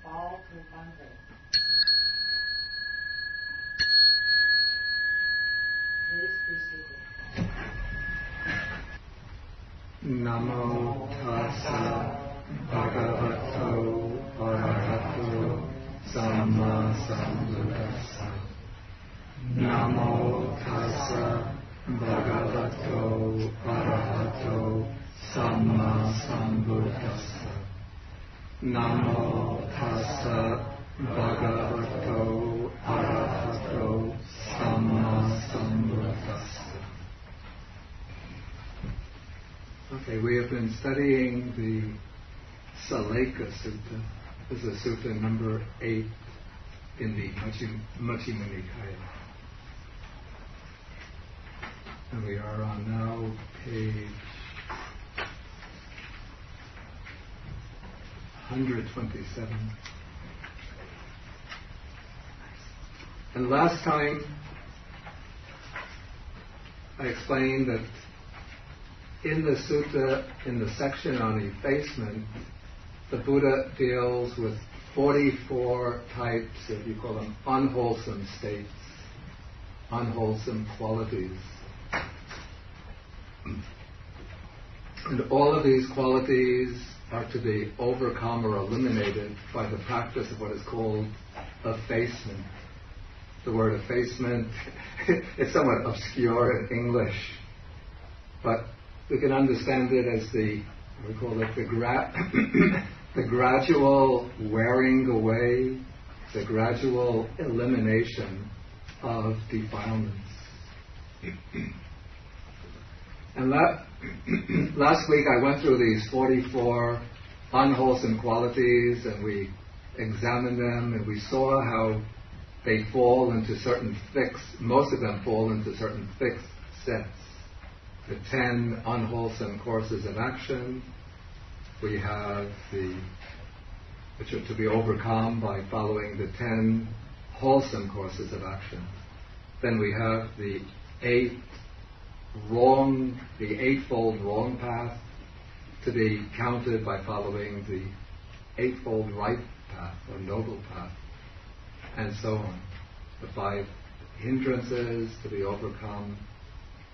phó thưa tăng vị. Please be seated. Namo tassa bhagavato arahato samma sambuddhassa. Namo tassa bhagavato arahato samma sambuddhassa. Namo tassa bhagavato arahato samma sambuddhassa. Okay, we have been studying the Sallekha Sutta. This is Sutta number 8 in the Majjhima Nikaya. And we are on now page 127. And last time I explained that in the sutta, in the section on effacement, the Buddha deals with 44 types of, you call them, unwholesome states, unwholesome qualities. And all of these qualities are to be overcome or eliminated by the practice of what is called effacement. The word effacement is somewhat obscure in English, but we can understand it as the gradual wearing away, the gradual elimination of defilements. And last week I went through these 44 unwholesome qualities, and we examined them, and we saw how they fall into certain most of them fall into certain fixed sets. The 10 unwholesome courses of action. We have which are to be overcome by following the 10 wholesome courses of action. Then we have the eightfold wrong path, to be counted by following the eightfold right path or noble path, and so on. The 5 hindrances to be overcome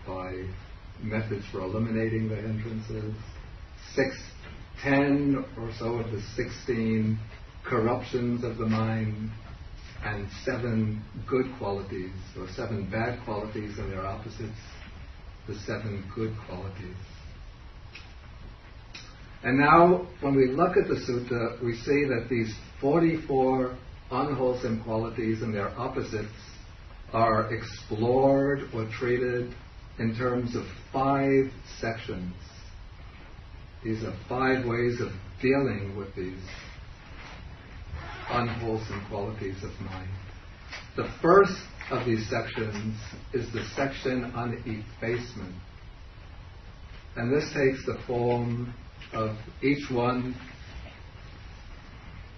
by methods for eliminating the hindrances, 10 or so of the 16 corruptions of the mind, and 7 good qualities, or 7 bad qualities and their opposites, the 7 good qualities. And now, when we look at the sutta, we see that these 44 unwholesome qualities and their opposites are explored or treated in terms of 5 sections. These are 5 ways of dealing with these unwholesome qualities of mind. The first of these sections is the section on effacement. And this takes the form of each one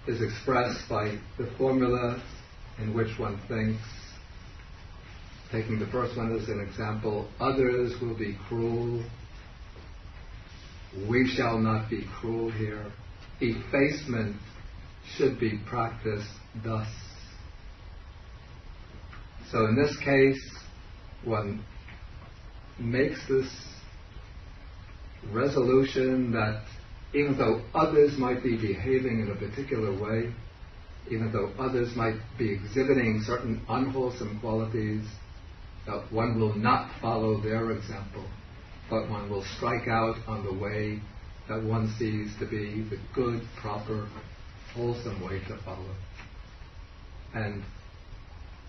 is expressed by the formula in which one thinks. Taking the first one as an example, others will be cruel. We shall not be cruel here. Effacement should be practiced thus. So in this case, one makes this resolution that even though others might be behaving in a particular way, even though others might be exhibiting certain unwholesome qualities, that one will not follow their example, but one will strike out on the way that one sees to be the good, proper, wholesome way to follow. And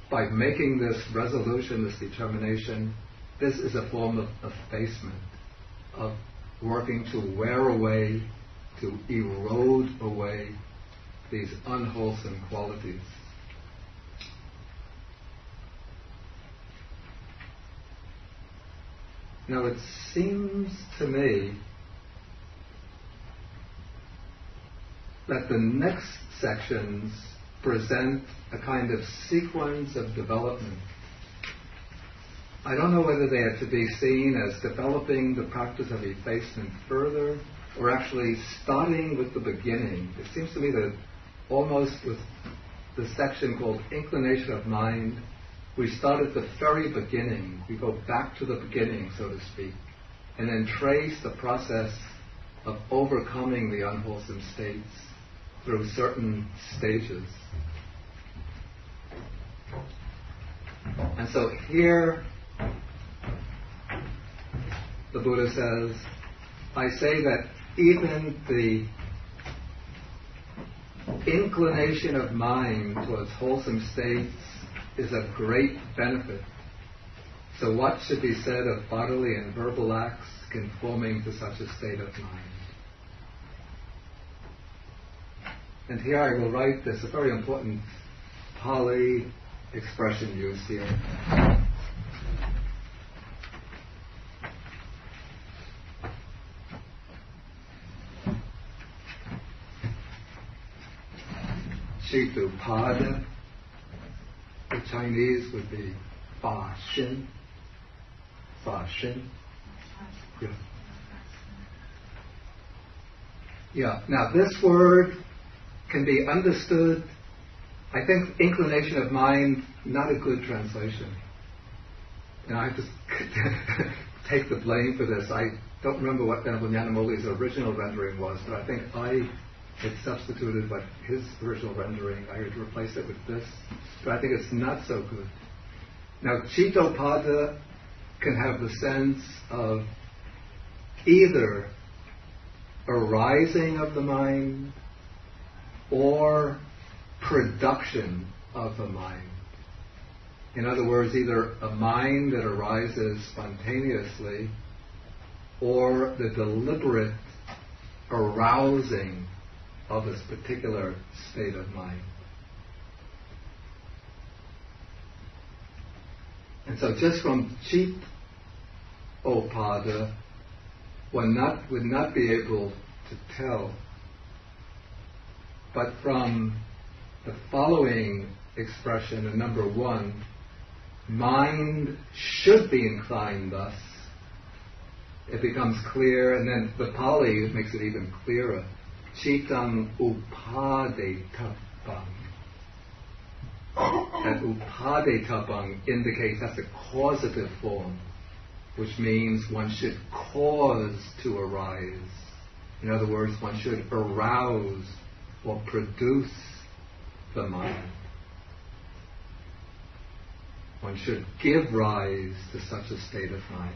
by making this resolution, this determination, this is a form of effacement, of working to wear away, to erode away these unwholesome qualities. Now it seems to me that the next sections present a kind of sequence of development. I don't know whether they are to be seen as developing the practice of effacement further, or actually starting with the beginning. It seems to me that almost with the section called Inclination of Mind, we start at the very beginning. We go back to the beginning, so to speak, and then trace the process of overcoming the unwholesome states through certain stages. And so here, the Buddha says, I say that even the inclination of mind towards wholesome states is of great benefit. So what should be said of bodily and verbal acts conforming to such a state of mind? And here I will write this, a very important Pali expression used here. Chitupada. The Chinese would be Fa Shin. Fa Shin. Yeah. Now this word can be understood. I think inclination of mind, not a good translation. And I have to take the blame for this. I don't remember what Venerable Nyanamoli's original rendering was, but I think I had substituted what his original rendering. I had to replace it with this, but I think it's not so good. Now, Chitopada can have the sense of either arising of the mind or production of the mind. In other words, either a mind that arises spontaneously or the deliberate arousing of this particular state of mind. And so just from Chitopada, one would not be able to tell. But from the following expression, in number 1, mind should be inclined thus. It becomes clear, and then the Pali makes it even clearer. Chitam upadetapam. And upadetapam indicates that's a causative form, which means one should cause to arise. In other words, one should arouse or produce the mind. One should give rise to such a state of mind.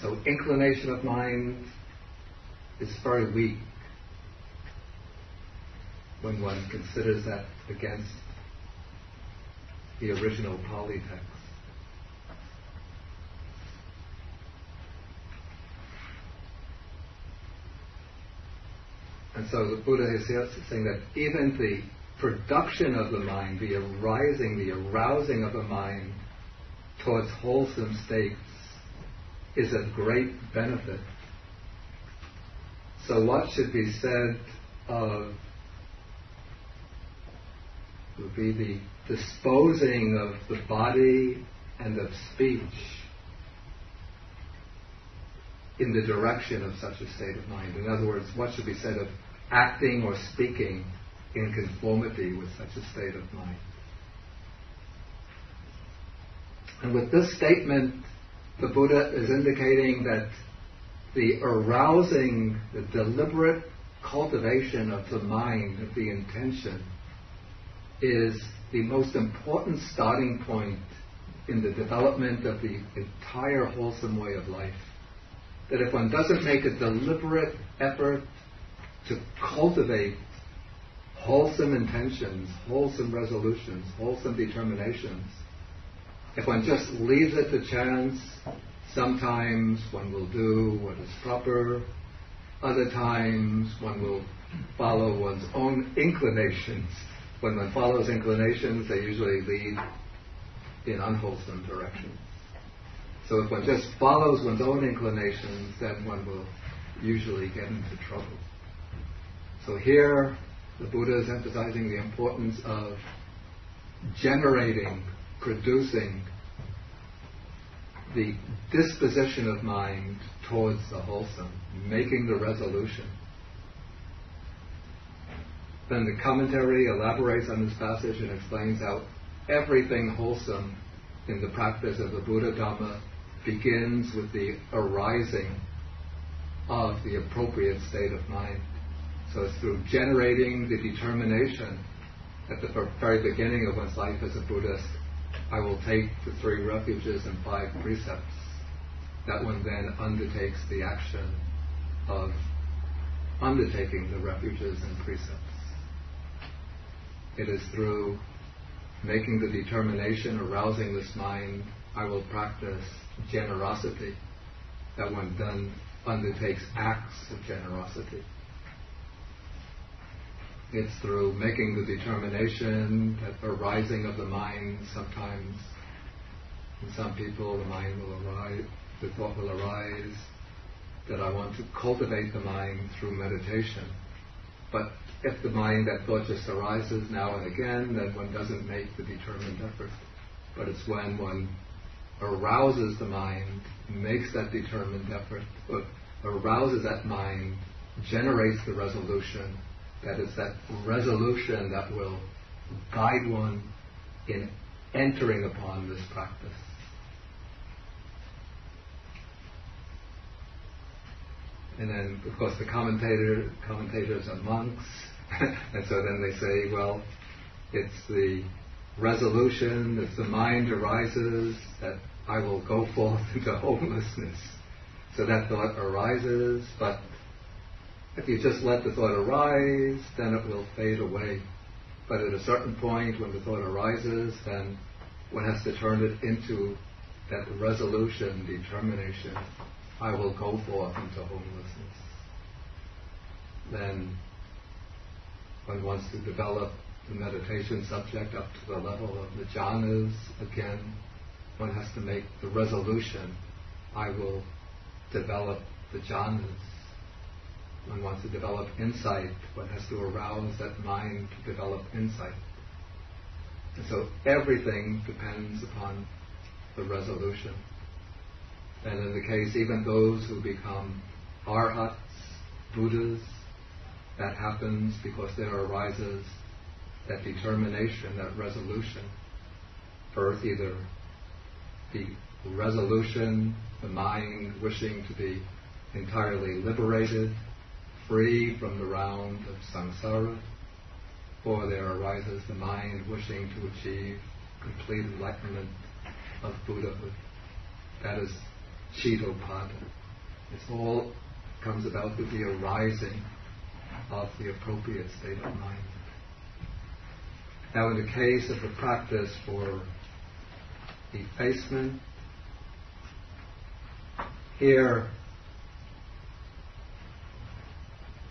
So inclination of mind is very weak when one considers that against the original Pali text. And so the Buddha is saying that even the production of the mind, the arising, the arousing of the mind towards wholesome states is of great benefit. So what should be said of would be the disposing of the body and of speech in the direction of such a state of mind. In other words, what should be said of acting or speaking in conformity with such a state of mind. And with this statement, the Buddha is indicating that the arousing, the deliberate cultivation of the mind, of the intention, is the most important starting point in the development of the entire wholesome way of life. That if one doesn't make a deliberate effort to cultivate wholesome intentions, wholesome resolutions, wholesome determinations, if one just leaves it to chance, sometimes one will do what is proper, other times one will follow one's own inclinations. When one follows inclinations, they usually lead in unwholesome directions. So if one just follows one's own inclinations, then one will usually get into trouble. So here, the Buddha is emphasizing the importance of generating, producing the disposition of mind towards the wholesome, making the resolution. Then the commentary elaborates on this passage and explains how everything wholesome in the practice of the Buddha Dhamma begins with the arising of the appropriate state of mind. So it's through generating the determination at the very beginning of one's life as a Buddhist, I will take the 3 refuges and 5 precepts, that one then undertakes the action of undertaking the refuges and precepts. It is through making the determination, arousing this mind, I will practice generosity, that one then undertakes acts of generosity. It's through making the determination, that arising of the mind sometimes, in some people the mind will arise, the thought will arise, that I want to cultivate the mind through meditation. But if the mind, that thought just arises now and again, then one doesn't make the determined effort. But it's when one arouses the mind, makes that determined effort, arouses that mind, generates the resolution, that it's that resolution that will guide one in entering upon this practice. And then, of course, the commentators are monks, and so then they say, well, it's the resolution, if the mind arises, that I will go forth into homelessness. So that thought arises, but if you just let the thought arise, then it will fade away. But at a certain point, when the thought arises, then one has to turn it into that resolution, determination. I will go forth into homelessness. Then one wants to develop the meditation subject up to the level of the jhanas. Again, one has to make the resolution, I will develop the jhanas. One wants to develop insight, one has to arouse that mind to develop insight. And so everything depends upon the resolution. And in the case, even those who become arhats, Buddhas, that happens because there arises that determination, that resolution. First, either the resolution, the mind wishing to be entirely liberated, free from the round of samsara, or there arises the mind wishing to achieve complete enlightenment of Buddhahood. That is Chitopada. It all comes about with the arising of the appropriate state of mind. Now, in the case of the practice for effacement, here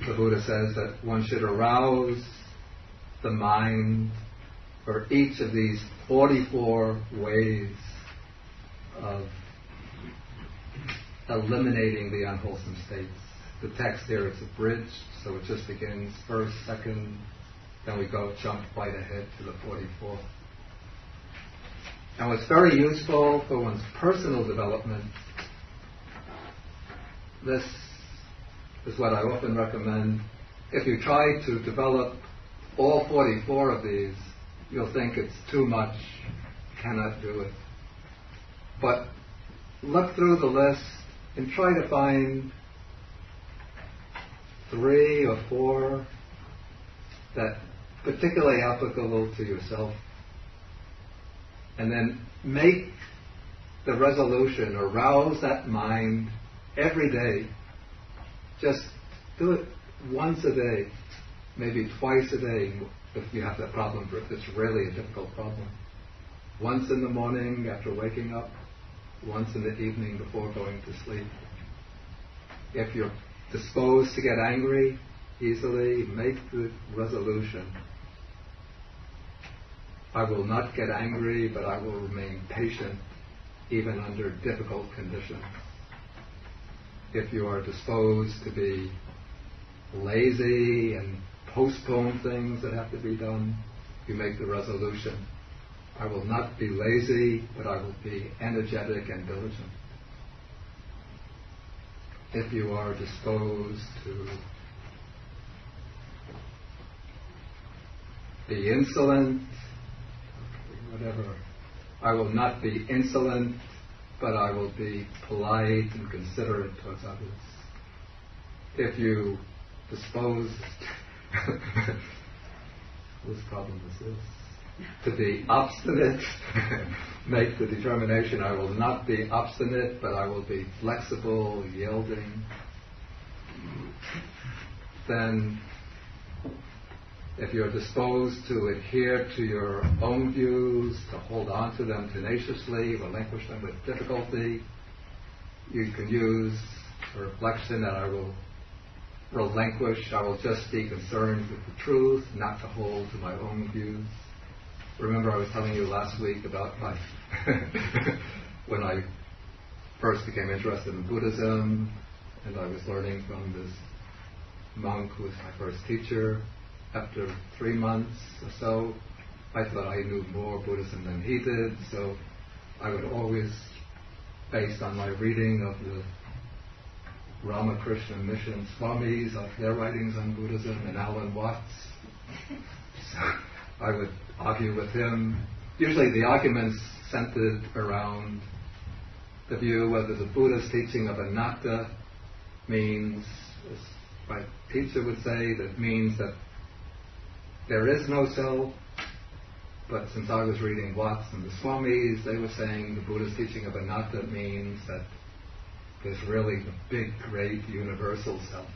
the Buddha says that one should arouse the mind for each of these 44 ways of eliminating the unwholesome states. The text here is abridged, so it just begins first, second, then we jump quite ahead to the 44th. Now, it's very useful for one's personal development. This is what I often recommend. If you try to develop all 44 of these, you'll think it's too much, cannot do it. But look through the list and try to find 3 or 4 that particularly applicable to yourself. And then make the resolution, arouse that mind every day. Just do it once a day, maybe twice a day if you have that problem, if it's really a difficult problem. Once in the morning after waking up, once in the evening before going to sleep. If you're disposed to get angry easily, make the resolution. I will not get angry, but I will remain patient even under difficult conditions. If you are disposed to be lazy and postpone things that have to be done, you make the resolution. I will not be lazy, but I will be energetic and diligent. If you are disposed to be insolent, whatever. I will not be insolent, but I will be polite and considerate towards others. If you dispose, whose problem is this? To be obstinate, make the determination, I will not be obstinate, but I will be flexible, yielding. Then, if you're disposed to adhere to your own views, to hold on to them tenaciously, relinquish them with difficulty, you can use a reflection that I will relinquish, I will just be concerned with the truth, not to hold to my own views. Remember I was telling you last week about my when I first became interested in Buddhism, and I was learning from this monk who was my first teacher. After 3 months or so, I thought I knew more Buddhism than he did, so I would always, based on my reading of the Ramakrishna Mission Swamis, of their writings on Buddhism, and Alan Watts, so I would argue with him. Usually the arguments centered around the view whether the Buddha's teaching of anatta means, as my teacher would say, that means that there is no self. But since I was reading Watts and the Swamis, they were saying the Buddha's teaching of anatta means that there's really the big, great, universal self.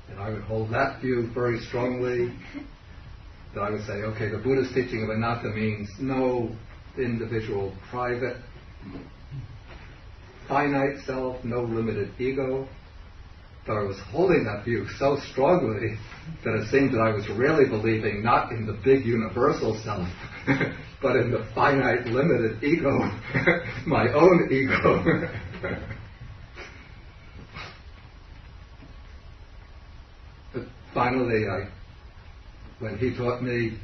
And I would hold that view very strongly. That I would say, okay, the Buddha's teaching of anatta means no individual, private, finite self, no limited ego. But I was holding that view so strongly that it seemed that I was really believing not in the big universal self, but in the finite, limited ego, my own ego. But finally, when he taught me,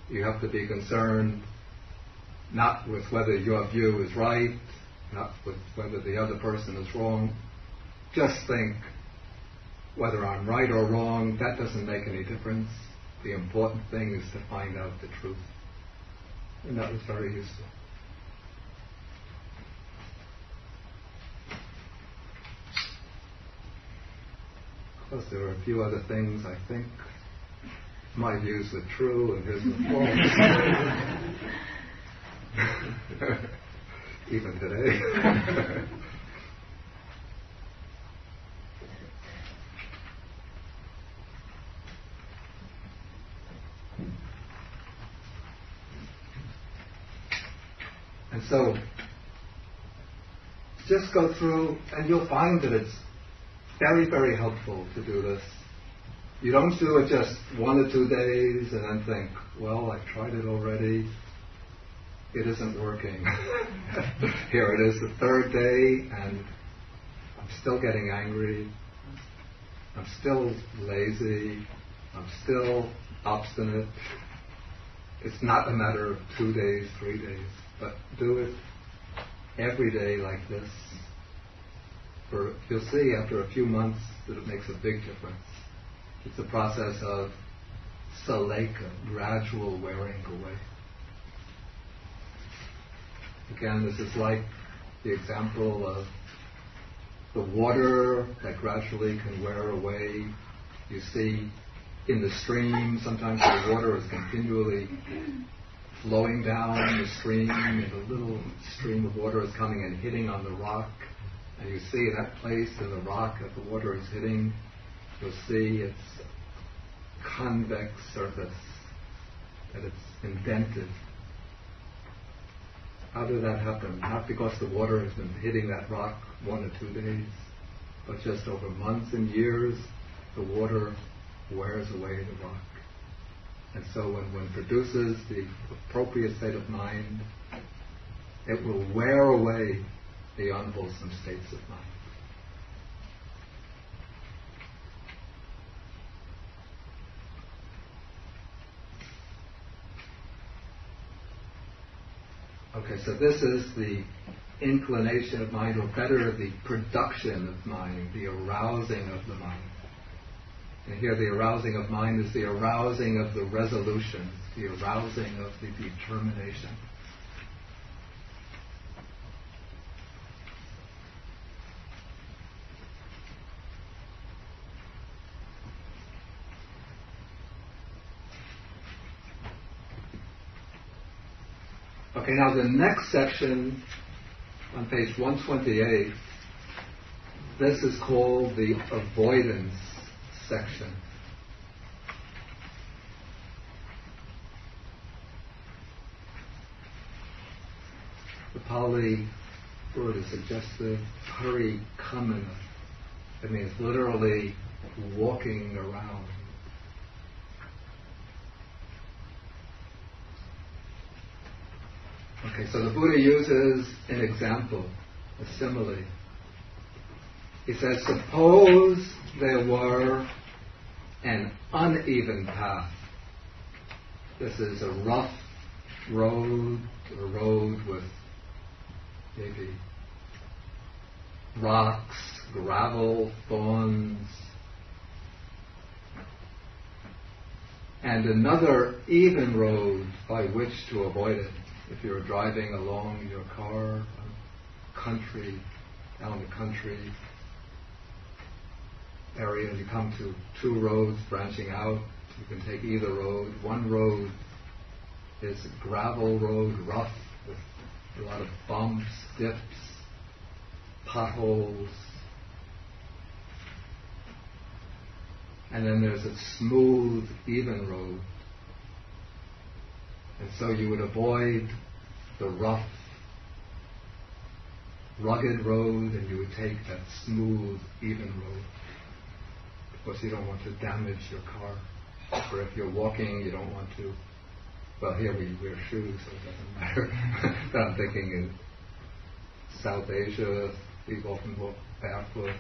you have to be concerned not with whether your view is right, not with whether the other person is wrong. Just think, whether I'm right or wrong, that doesn't make any difference. The important thing is to find out the truth. And that was very useful. Of course, there were a few other things, I think. My views were true and his were false. Even today. And so, just go through, and you'll find that it's very, very helpful to do this. You don't do it just 1 or 2 days and then think, well, I've tried it already. It isn't working. Here it is, the 3rd day, and I'm still getting angry. I'm still lazy. I'm still obstinate. It's not a matter of 2 days, 3 days, but do it every day like this. You'll see after a few months that it makes a big difference. It's a process of Sallekha, gradual wearing away. Again, this is like the example of the water that gradually can wear away. You see in the stream, sometimes the water is continually flowing down the stream, and a little stream of water is coming and hitting on the rock. And you see that place in the rock that the water is hitting, you'll see its convex surface, that it's indented. How did that happen? Not because the water has been hitting that rock 1 or 2 days, but just over months and years, the water wears away the rock. And so when one produces the appropriate state of mind, it will wear away the unwholesome states of mind. Okay, so this is the inclination of mind, or better, the production of mind, the arousing of the mind. And here the arousing of mind is the arousing of the resolution, the arousing of the determination. Okay, now the next section on page 128, this is called the avoidance section. The Pali word is suggestive, parikamana. It means literally walking around. Okay, so the Buddha uses an example, a simile. He says, suppose there were an uneven path. This is a rough road, a road with maybe rocks, gravel, thorns, and another even road by which to avoid it. If you're driving along your car, down the country area, and you come to two roads branching out, you can take either road. One road is a gravel road, rough, with a lot of bumps, dips, potholes. And then there's a smooth, even road. And so you would avoid the rough, rugged road, and you would take that smooth, even road. Of course, you don't want to damage your car. Or if you're walking, you don't want to. Well, here we wear shoes, so it doesn't matter. But I'm thinking in South Asia, people often walk barefoot.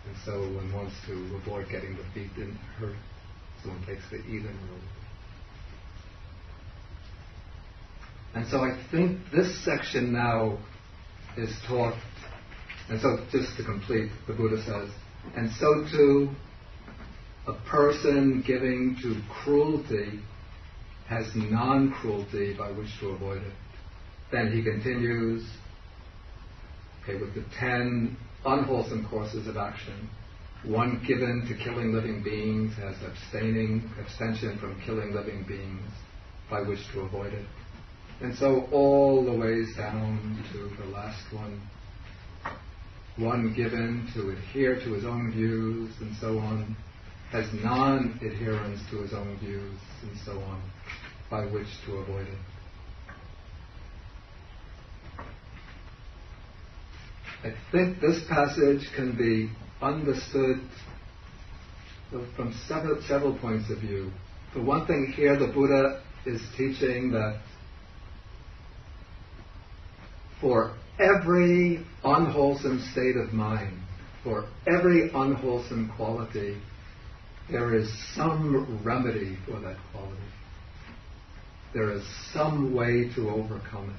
And so one wants to avoid getting the feet hurt, so one takes the even road. And so I think this section now is taught, and so just to complete, the Buddha says, and so too, a person giving to cruelty has non-cruelty by which to avoid it. Then he continues, with the 10 unwholesome courses of action. One given to killing living beings has abstention from killing living beings by which to avoid it. And so all the ways down to the last one. One given to adhere to his own views and so on, has non-adherence to his own views and so on, by which to avoid it. I think this passage can be understood from several points of view. For one thing, here the Buddha is teaching that for every unwholesome state of mind, for every unwholesome quality, there is some remedy for that quality. There is some way to overcome it.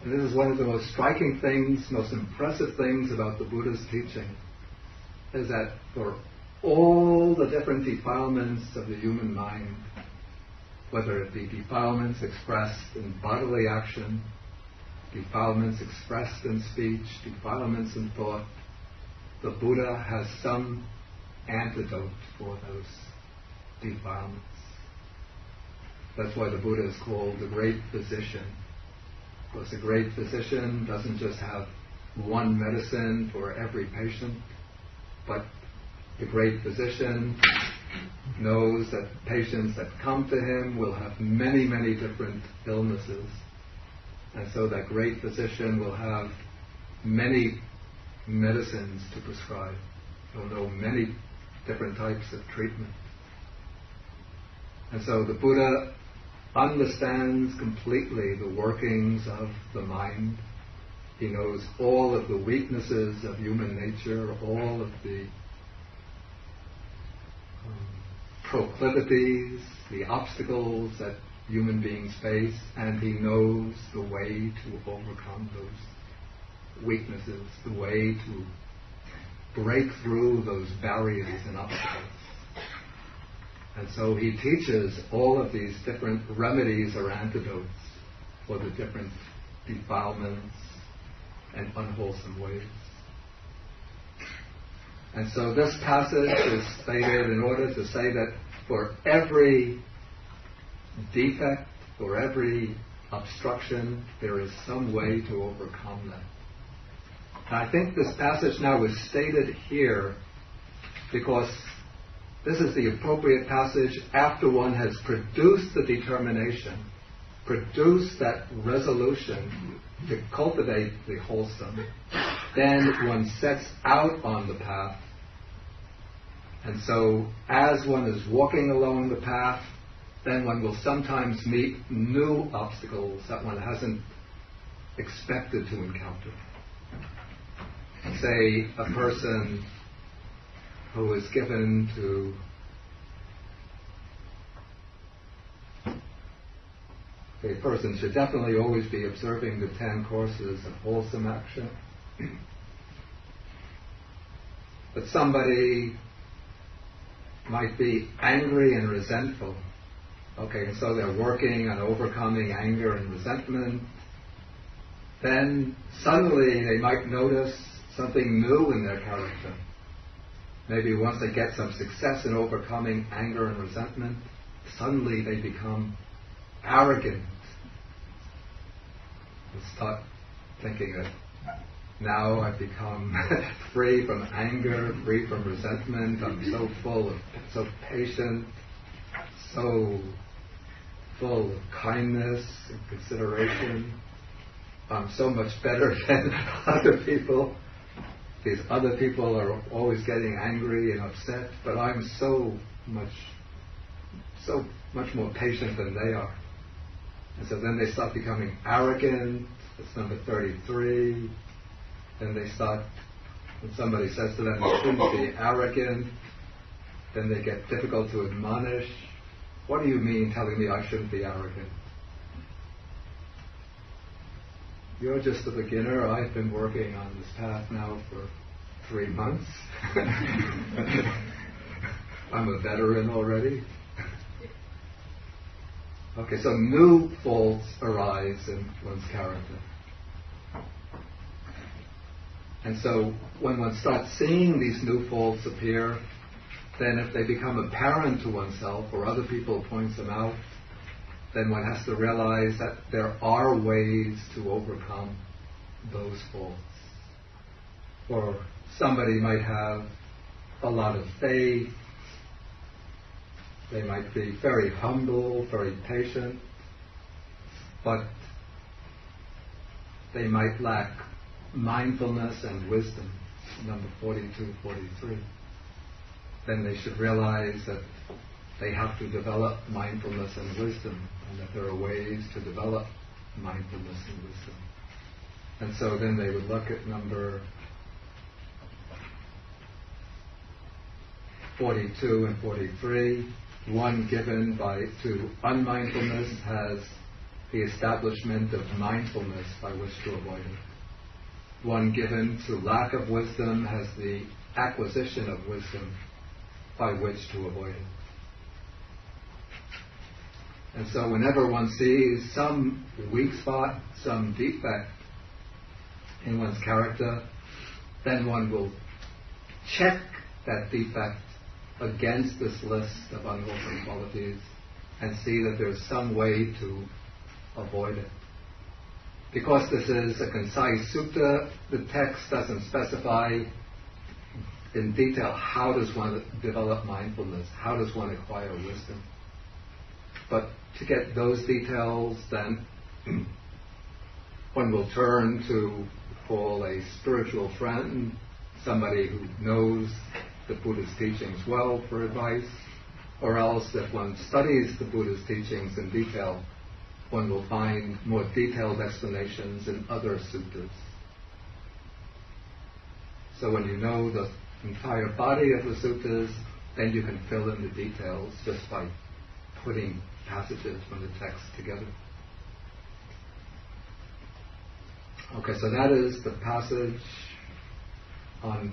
And this is one of the most striking things, most impressive things about the Buddha's teaching, is that for all the different defilements of the human mind, whether it be defilements expressed in bodily action, defilements expressed in speech, defilements in thought, the Buddha has some antidote for those defilements. That's why the Buddha is called the great physician. Because the great physician doesn't just have one medicine for every patient, but the great physician knows that patients that come to him will have many, many different illnesses. And so that great physician will have many medicines to prescribe. He'll know many different types of treatment. And so the Buddha understands completely the workings of the mind. He knows all of the weaknesses of human nature, all of the proclivities, the obstacles that human beings face, and he knows the way to overcome those weaknesses, the way to break through those barriers and obstacles. And so he teaches all of these different remedies or antidotes for the different defilements and unwholesome ways. And so this passage is stated in order to say that for every defect, for every obstruction, there is some way to overcome that. And I think this passage now is stated here because this is the appropriate passage after one has produced the determination, produced that resolution to cultivate the wholesome. Then one sets out on the path. And so as one is walking along the path, then one will sometimes meet new obstacles that one hasn't expected to encounter. Say a person who is given to a person should definitely always be observing the 10 courses of wholesome action. But somebody might be angry and resentful. Okay, and so they're working on overcoming anger and resentment. Then suddenly they might notice something new in their character. Maybe once they get some success in overcoming anger and resentment, suddenly they become arrogant. They start thinking that now I've become free from anger, free from resentment, I'm so patient, so full of kindness and consideration. I'm so much better than other people. These other people are always getting angry and upset, but I'm so much more patient than they are. And so then they start becoming arrogant. That's number 33. Then they start, when somebody says to them, you shouldn't be arrogant, then they get difficult to admonish. What do you mean telling me I shouldn't be arrogant? You're just a beginner. I've been working on this path now for 3 months. I'm a veteran already. Okay, so new faults arise in one's character. And so when one starts seeing these new faults appear, then if they become apparent to oneself or other people point them out, then one has to realize that there are ways to overcome those faults. Or somebody might have a lot of faith, they might be very humble, very patient, but they might lack mindfulness and wisdom, number 42, 43. Then they should realize that they have to develop mindfulness and wisdom, and that there are ways to develop mindfulness and wisdom. And so then they would look at number 42 and 43. One given to unmindfulness has the establishment of mindfulness by which to avoid it. One given to lack of wisdom has the acquisition of wisdom by which to avoid it. And so whenever one sees some weak spot, some defect in one's character, then one will check that defect against this list of unwholesome qualities and see that there's some way to avoid it. Because this is a concise sutta, the text doesn't specify in detail how does one develop mindfulness, how does one acquire wisdom. But to get those details, then one will turn to call a spiritual friend, somebody who knows the Buddha's teachings well for advice, or else if one studies the Buddha's teachings in detail, one will find more detailed explanations in other suttas. So when you know the entire body of the suttas, then you can fill in the details just by putting passages from the text together. Okay, so that is the passage on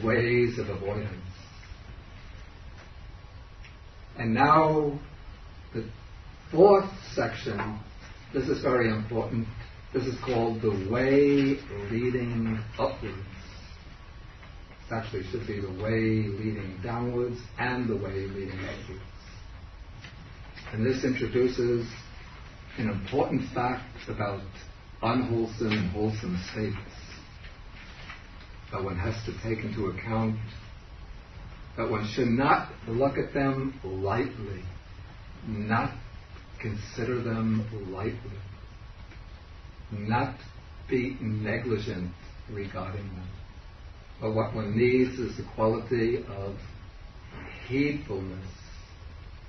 ways of avoidance. And now, the fourth section, this is very important. This is called the way leading upwards. It actually should be the way leading downwards and the way leading upwards. And this introduces an important fact about unwholesome and wholesome states that one has to take into account, that one should not look at them lightly, not consider them lightly, not be negligent regarding them. But what one needs is the quality of heedfulness.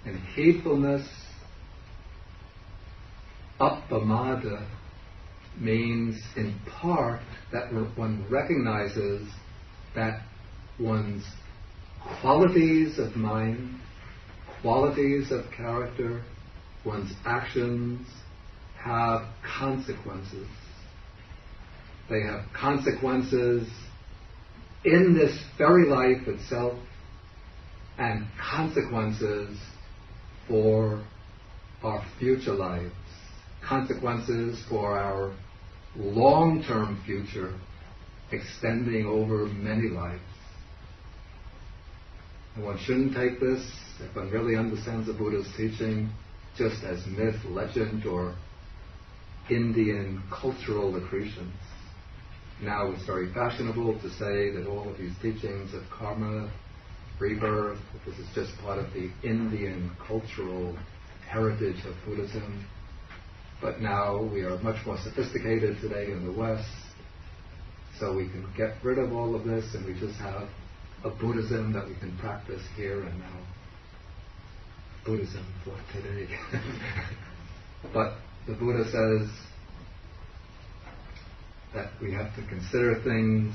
And heedfulness, appamada, means in part that one recognizes that one's qualities of mind, qualities of character, one's actions have consequences. They have consequences in this very life itself and consequences for our future lives, consequences for our long-term future extending over many lives. And one shouldn't take this, if one really understands the Buddha's teaching, just as myth, legend, or Indian cultural accretions. Now it's very fashionable to say that all of these teachings of karma, rebirth, this is just part of the Indian cultural heritage of Buddhism. But now we are much more sophisticated today in the West, so we can get rid of all of this and we just have a Buddhism that we can practice here and now. Buddhism for today. But the Buddha says that we have to consider things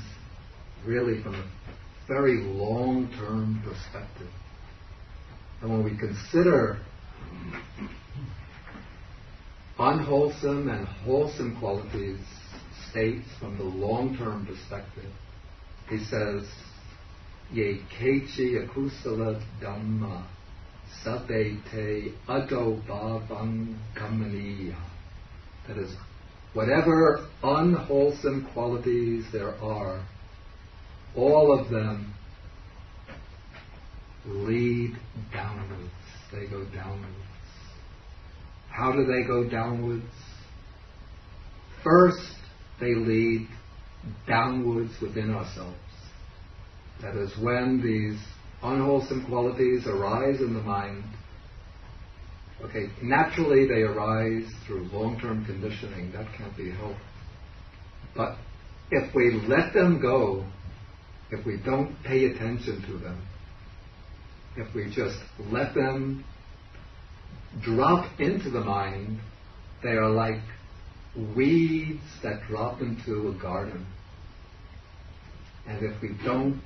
really from a very long-term perspective. And when we consider unwholesome and wholesome qualities, states from the long-term perspective, he says, Ye kechi akusala dhamma sabete ado bhavang kamaniya. That is, whatever unwholesome qualities there are, all of them lead downwards. They go downwards. How do they go downwards? First, they lead downwards within ourselves. That is, when these unwholesome qualities arise in the mind, naturally they arise through long-term conditioning. That can't be helped. But if we let them go, if we don't pay attention to them, if we just let them drop into the mind, they are like weeds that drop into a garden. And if we don't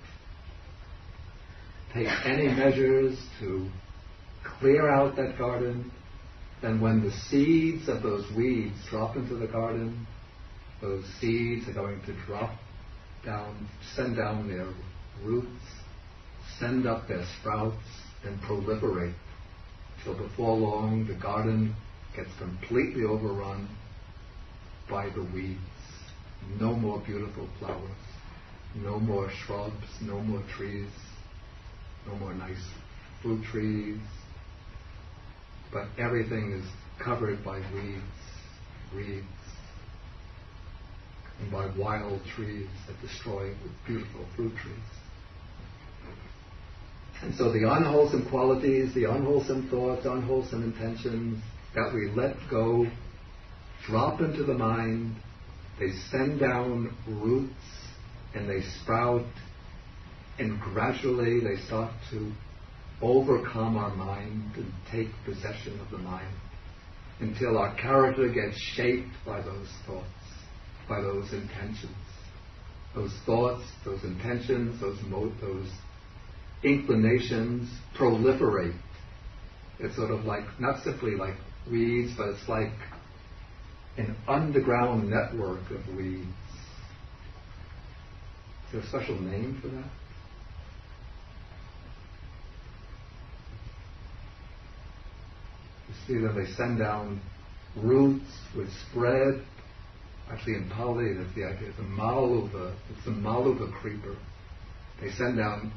take any measures to clear out that garden, then when the seeds of those weeds drop into the garden, those seeds are going to drop down, send down their roots, send up their sprouts, and proliferate. So before long, the garden gets completely overrun by the weeds. No more beautiful flowers, no more shrubs, no more trees, no more nice fruit trees, but everything is covered by weeds, and by wild trees that destroy the beautiful fruit trees. And so the unwholesome qualities, the unwholesome thoughts, unwholesome intentions that we let go drop into the mind, they send down roots and they sprout, and gradually they start to overcome our mind and take possession of the mind until our character gets shaped by those thoughts, by those intentions. Those thoughts, those intentions, those inclinations proliferate. It's sort of like, not simply like weeds, but it's like an underground network of weeds. Is there a special name for that? see them, they send down roots which spread. Actually in Pali, that's the idea. It's a Maluva creeper. They send down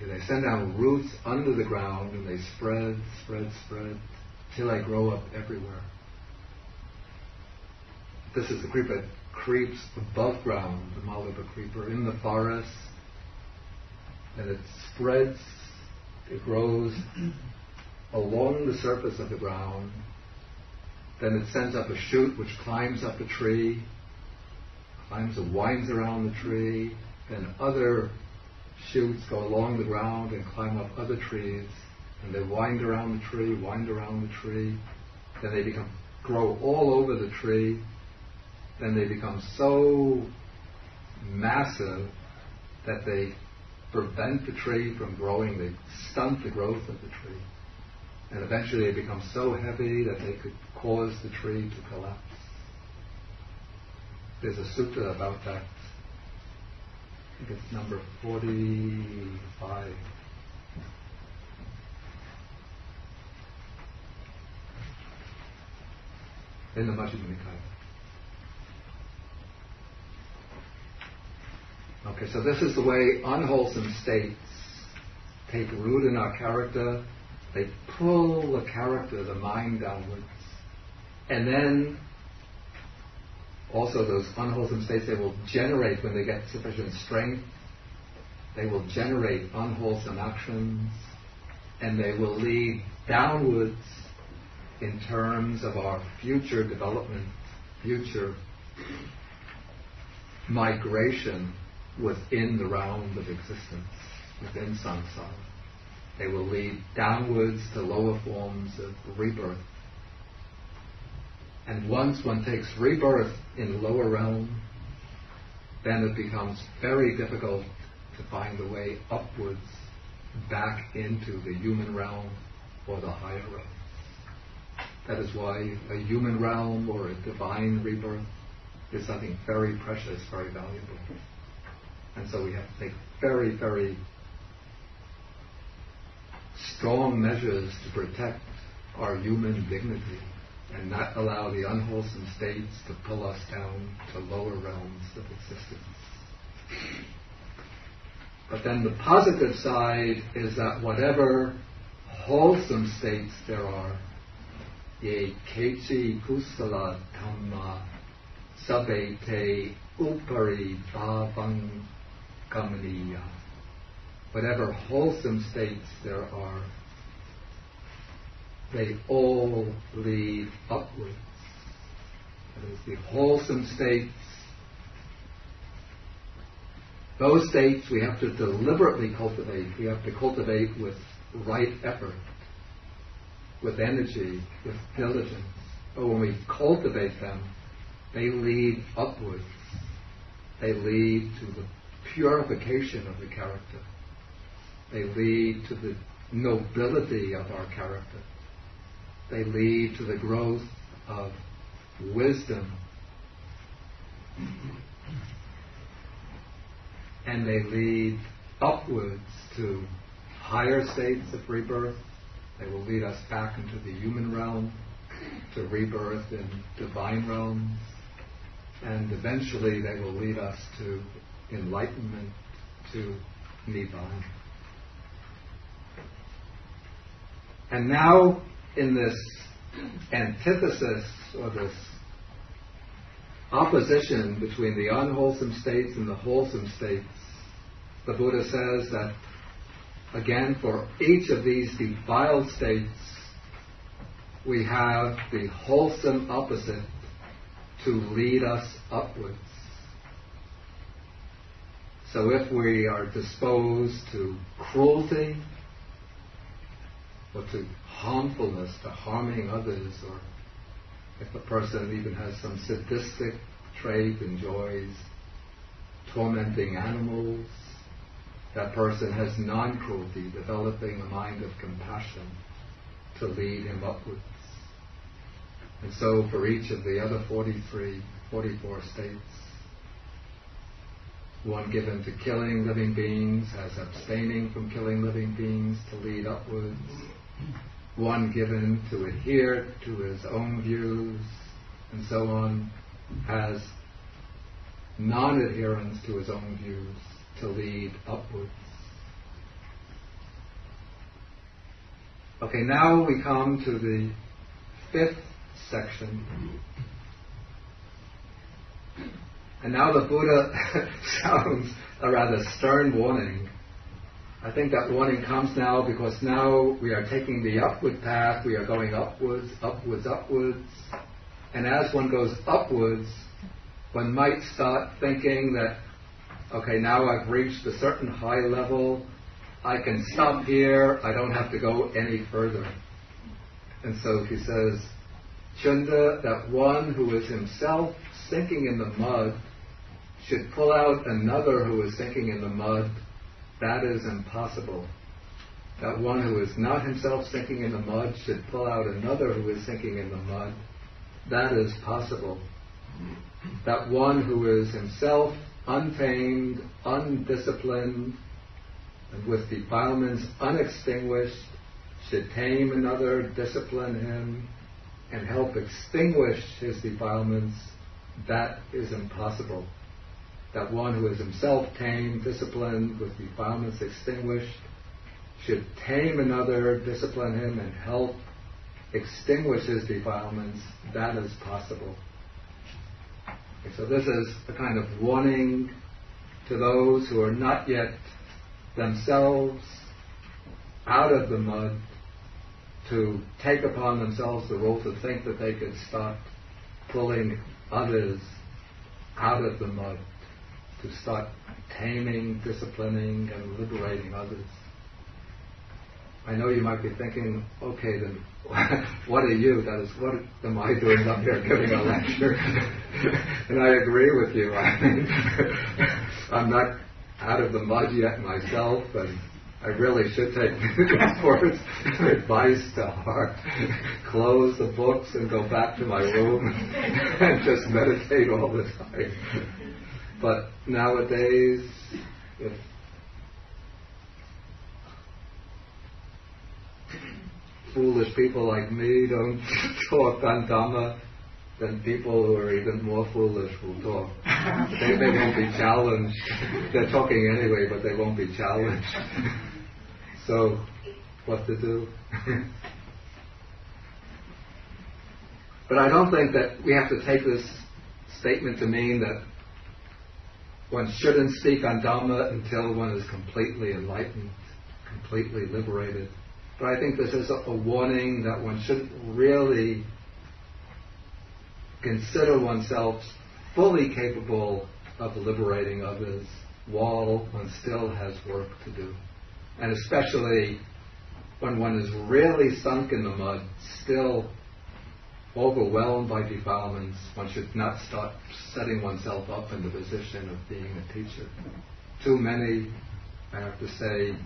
They send down roots under the ground and they spread till they grow up everywhere. This is the creeper that creeps above ground, the Maluva creeper, in the forest, and it spreads, it grows along the surface of the ground, then it sends up a shoot which climbs up a tree, climbs and winds around the tree, then other shoots go along the ground and climb up other trees, and they wind around the tree, then they grow all over the tree, then they become so massive that they prevent the tree from growing, they stunt the growth of the tree. And eventually they become so heavy that they could cause the tree to collapse. There's a sutta about that. I think it's number 45. In the Majjhima Nikaya. Okay, so this is the way unwholesome states take root in our character. They pull the character, the mind downwards. And then also those unwholesome states, they will generate, when they get sufficient strength, they will generate unwholesome actions, and they will lead downwards in terms of our future development, future migration within the round of existence, within samsara. They will lead downwards to lower forms of rebirth. And once one takes rebirth in the lower realm, then it becomes very difficult to find the way upwards back into the human realm or the higher realm. That is why a human realm or a divine rebirth is something very precious, very valuable. And so we have to take very, very strong measures to protect our human dignity and not allow the unwholesome states to pull us down to lower realms of existence. But then the positive side is that whatever wholesome states there are, ye kechi kusala dhamma sabbe te upari bhavang kamaniya. Whatever wholesome states there are, they all lead upwards. That is, the wholesome states, those states we have to deliberately cultivate. We have to cultivate with right effort, with energy, with diligence. But when we cultivate them, they lead upwards. They lead to the purification of the character. They lead to the nobility of our character. They lead to the growth of wisdom. And they lead upwards to higher states of rebirth. They will lead us back into the human realm, to rebirth in divine realms. And eventually they will lead us to enlightenment, to Nibbana. And now, in this antithesis, or this opposition between the unwholesome states and the wholesome states, the Buddha says that, again, for each of these defiled states, we have the wholesome opposite to lead us upwards. So if we are disposed to cruelty, or to harmfulness, to harming others, or if a person even has some sadistic trait, enjoys tormenting animals, that person has non-cruelty, developing a mind of compassion to lead him upwards. And so for each of the other 44 states, one given to killing living beings has abstaining from killing living beings to lead upwards, one given to adhere to his own views, and so on, has non-adherence to his own views to lead upwards. Okay, now we come to the fifth section. And now the Buddha sounds a rather stern warning. I think that warning comes now because now we are taking the upward path, we are going upwards, upwards, upwards. And as one goes upwards, one might start thinking that, okay, now I've reached a certain high level, I can stop here, I don't have to go any further. And so he says, Chunda, that one who is himself sinking in the mud should pull out another who is sinking in the mud, that is impossible. That one who is not himself sinking in the mud should pull out another who is sinking in the mud, that is possible. That one who is himself untamed, undisciplined, and with defilements unextinguished, should tame another, discipline him, and help extinguish his defilements, that is impossible. That one who is himself tamed, disciplined, with defilements extinguished, should tame another, discipline him, and help extinguish his defilements, that is possible. Okay, so this is a kind of warning to those who are not yet themselves out of the mud to take upon themselves the role to think that they could start pulling others out of the mud, to start taming, disciplining, and liberating others. I know you might be thinking, okay, then what are you? That is, what am I doing up here giving a lecture? And I agree with you. I mean, I'm not out of the mud yet myself, and I really should take God's advice to heart, close the books and go back to my room and just meditate all the time. But nowadays, if foolish people like me don't talk on Dhamma, then people who are even more foolish will talk. They won't be challenged. They're talking anyway, but they won't be challenged. So, what to do? But I don't think that we have to take this statement to mean that one shouldn't speak on Dhamma until one is completely enlightened, completely liberated. But I think this is a warning that one shouldn't really consider oneself fully capable of liberating others while one still has work to do. And especially when one is really sunk in the mud, still overwhelmed by defilements, one should not start setting oneself up in the position of being a teacher. Too many, I have to say,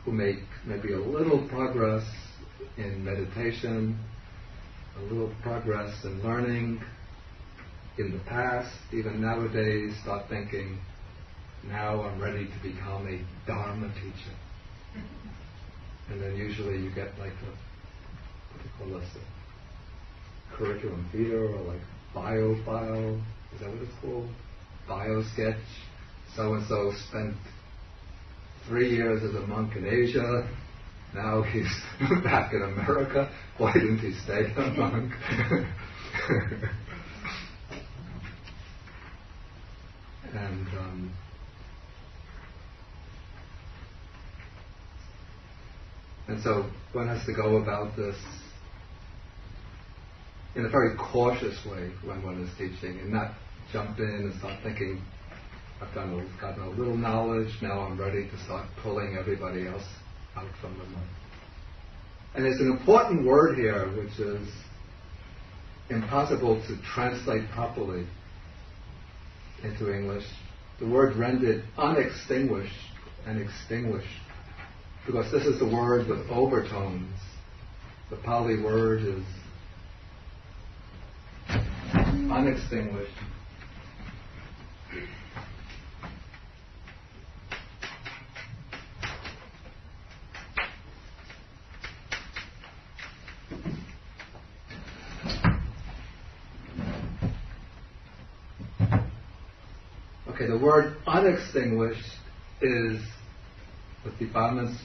who make maybe a little progress in meditation, a little progress in learning in the past, even nowadays, start thinking, now I'm ready to become a Dharma teacher. And then usually you get like a, what do you call this, a curriculum vitae or like bio file, is that what it's called? Bio sketch. So-and-so spent 3 years as a monk in Asia. Now he's back in America. Why didn't he stay a monk? And so one has to go about this in a very cautious way when one is teaching, and not jump in and start thinking, I've gotten a little knowledge, now I'm ready to start pulling everybody else out from the mud. And there's an important word here which is impossible to translate properly into English. The word rendered unextinguished and extinguished, because this is the word with overtones. The Pali word is unextinguished Okay, the word unextinguished is with the balance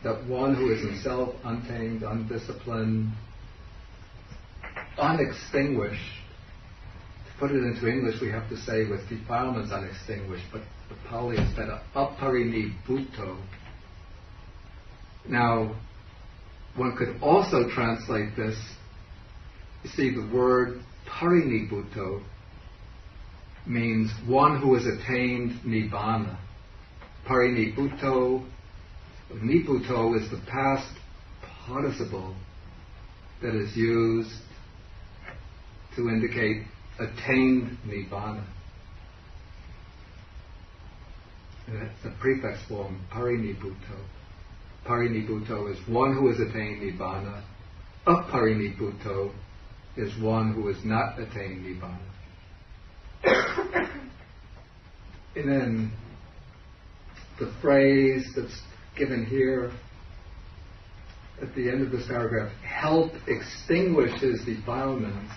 that one who is himself untamed, undisciplined, unextinguished. To put it into English, we have to say with defilements unextinguished, but the Pali is better, aparinibhuto. Now, one could also translate this. You see, the word parinibhuto means one who has attained nibbana. Parinibhuto, nibhuto is the past participle that is used to indicate attained nibbana. And that's the prefix form, parinibhuto. Parinibhuto is one who has attained nibbana. Aparinibhuto is one who has not attained nibbana. And then the phrase that's given here at the end of this paragraph, help extinguish his defilements.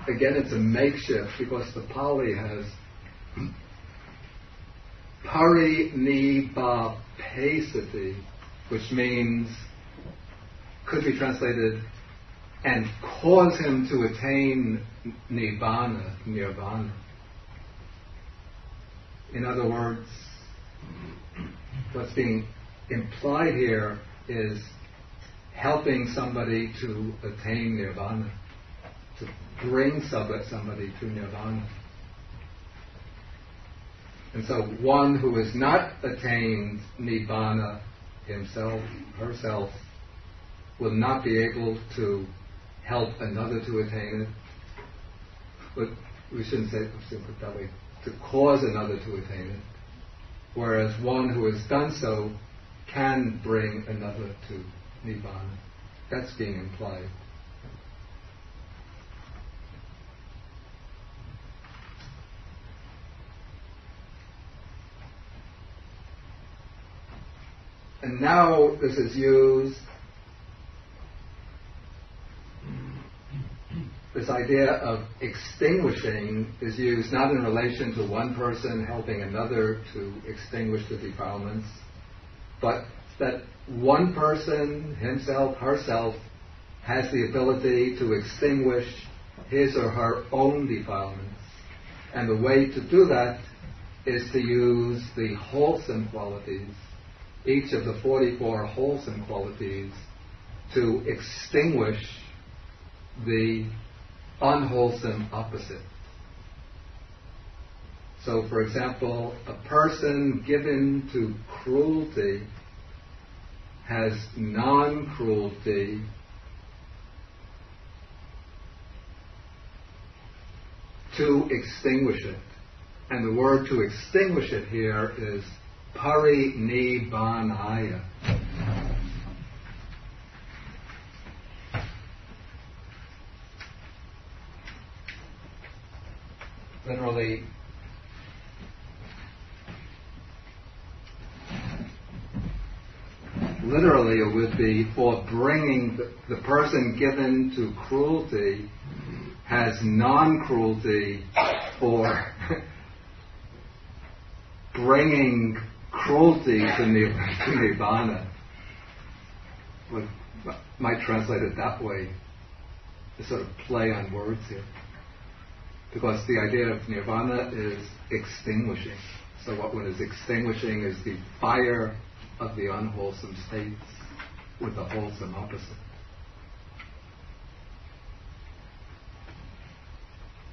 Again, it's a makeshift because the Pali has parinibhapesati, which means, could be translated, and cause him to attain nirvana. In other words, what's being implied here is helping somebody to attain nirvana, to bring somebody to nirvana. And so one who has not attained nibbana himself, herself, will not be able to help another to attain it. But we shouldn't say it that way, to cause another to attain it. Whereas one who has done so can bring another to nibbana. That's being implied. And now this is used, this idea of extinguishing is used not in relation to one person helping another to extinguish the defilements, but that one person, himself, herself, has the ability to extinguish his or her own defilements. And the way to do that is to use the wholesome qualities, each of the 44 wholesome qualities, to extinguish the unwholesome opposite. So, for example, a person given to cruelty has non-cruelty to extinguish it. And the word to extinguish it here is parinibbanaya. Literally it would be for bringing the person given to cruelty has non-cruelty for bringing cruelty to nibbana. We might translate it that way, to sort of play on words here. Because the idea of nirvana is extinguishing. So what one is extinguishing is the fire of the unwholesome states with the wholesome opposite.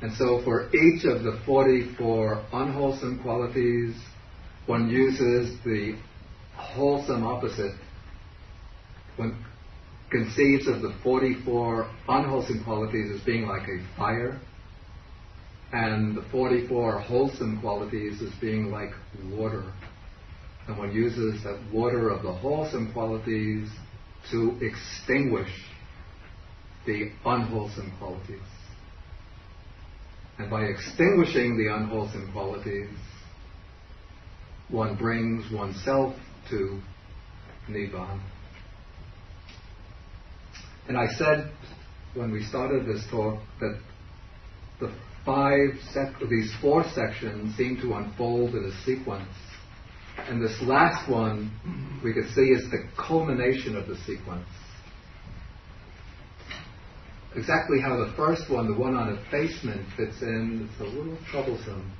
And so for each of the 44 unwholesome qualities, one uses the wholesome opposite. One conceives of the 44 unwholesome qualities as being like a fire, and the 44 wholesome qualities as being like water. And one uses that water of the wholesome qualities to extinguish the unwholesome qualities. And by extinguishing the unwholesome qualities, one brings oneself to Nibbana. And I said when we started this talk that these 4 sections seem to unfold in a sequence. And this last one, we could see, is the culmination of the sequence. Exactly how the first one, the one on effacement, fits in, it's a little troublesome,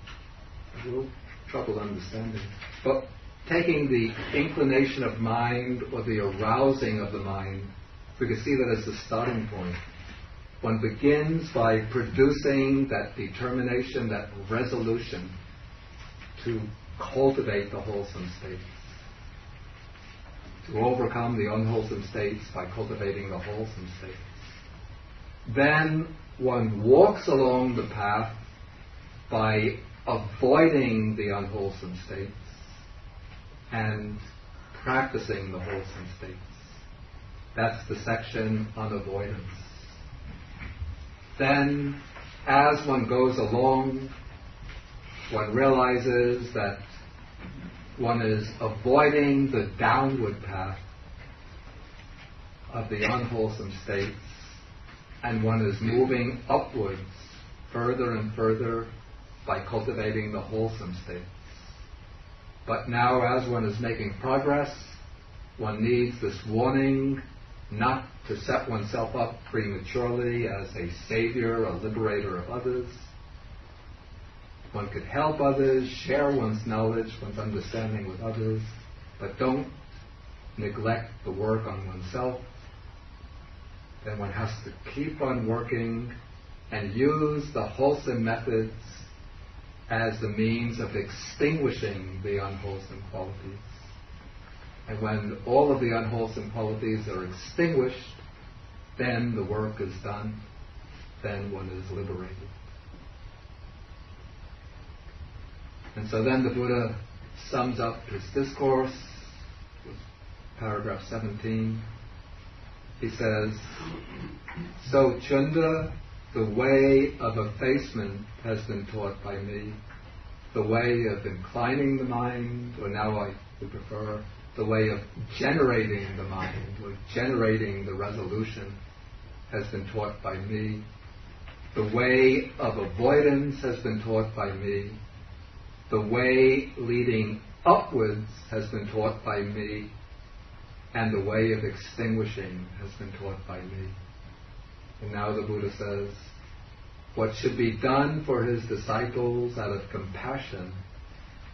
a little trouble understanding. But taking the inclination of mind or the arousing of the mind, we can see that as the starting point. One begins by producing that determination, that resolution to cultivate the wholesome states, to overcome the unwholesome states by cultivating the wholesome states. Then one walks along the path by avoiding the unwholesome states and practicing the wholesome states. That's the section on avoidance. Then, as one goes along, one realizes that one is avoiding the downward path of the unwholesome states, and one is moving upwards further and further by cultivating the wholesome states. But now, as one is making progress, one needs this warning not to set oneself up prematurely as a savior, a liberator of others. One could help others, share one's knowledge, one's understanding with others, but don't neglect the work on oneself. Then one has to keep on working and use the wholesome methods as the means of extinguishing the unwholesome qualities. And when all of the unwholesome qualities are extinguished, then the work is done, then one is liberated. And so then the Buddha sums up his discourse, paragraph 17. He says, "So Chunda, the way of effacement has been taught by me. The way of inclining the mind, or now I would prefer the way of generating the mind, or generating the resolution, has been taught by me. The way of avoidance has been taught by me. The way leading upwards has been taught by me. And the way of extinguishing has been taught by me." And now the Buddha says, what should be done for his disciples out of compassion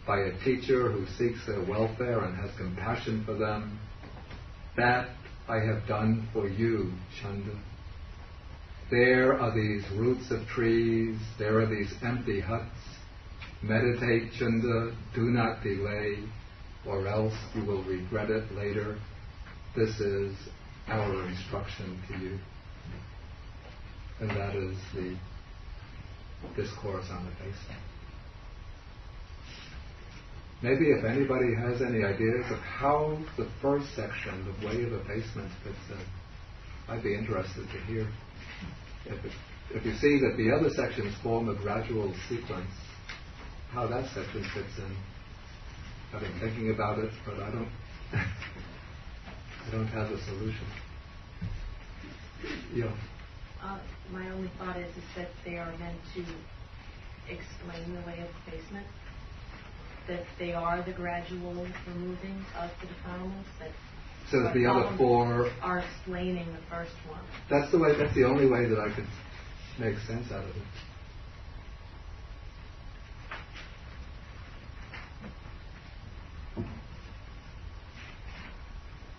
by a teacher who seeks their welfare and has compassion for them, that I have done for you, Chunda. There are these roots of trees, there are these empty huts. Meditate, Chunda, do not delay, or else you will regret it later. This is our instruction to you. And that is the discourse on effacement. Maybe if anybody has any ideas of how the first section, the way of effacement, fits in, I'd be interested to hear. If you see that the other sections form a gradual sequence, how that section fits in. I've been thinking about it, but I don't have a solution. Yeah. My only thought is that they are meant to explain the way of effacement, that they are the gradual removing of the defilements, that so that the other 4 are explaining the first one. That's the only way that I could make sense out of it.